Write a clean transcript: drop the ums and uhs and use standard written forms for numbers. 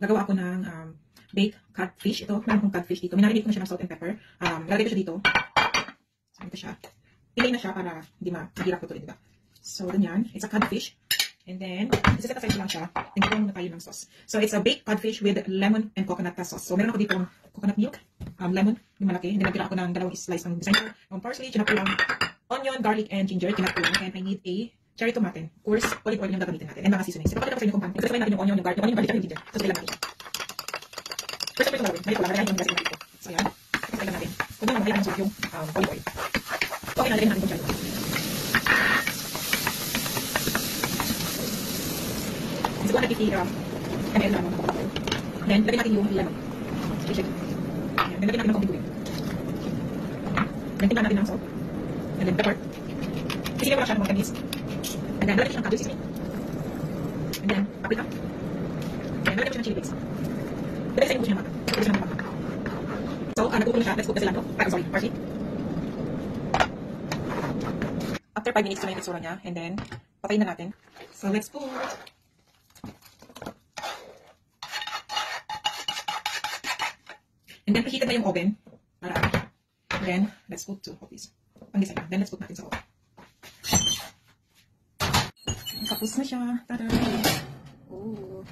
Gagawa ako ng baked codfish. Ito, meron kong codfish dito. Minarinate ko na siya ng salt and pepper. Lalagay ko siya dito. So, ito siya. Pilay na siya para hindi mahirap ko ito, diba? So, ganyan. It's a codfish. And then, isa-set aside ko lang siya. Tingnan muna tayo ng sauce. So, it's a baked codfish with lemon and coconut sauce. So, meron ako dito coconut milk, lemon, yung malaki. And then, nagtira ako ng dalawang slice ng designer, ng parsley, chinap ko lang onion, garlic, and ginger. Chinap ko lang. And I need a cherry tomato. Of course, olive oil yung gagamitin natin. And mga seasonings. Ipapakita ko sa inyo kung paano. Explain natin yung onion, yung garlic, yung garlic, yung ginger. So, sila natin siya. First of all, ito gagawin. Ganito lang. Lagyan yung gasin natin. So, ayan. Sila natin. Kung yung mamalita ng yung olive oil. Okay, nalagyan natin yung cherry. It's 150 ml na oil. Then, lagyan natin yung lemon. Then, lagyan natin ng konting tubig. Then, tingnan natin ng salt. And then, pepper. Isipin mo lang siya ng mga tamis. And then, lalagyan siya ng cajun seasoning. And then, paprika. And lalagyan mo siya ng chili flakes. Lagyan sa inyo po siya ng mata. Lagyan siya ng mata. So, nagkukulo na siya. Let's cook the cilantro. Sorry, parsley. After 5 minutes, ito na yung tekstura niya. And then, patayin na natin. So, let's cook. And then, preheated na yung oven. Para ano. And then, let's cook to copies. Pang-design na. Then, let's cook natin sa oven. Tapos na siya. Tada! Oh.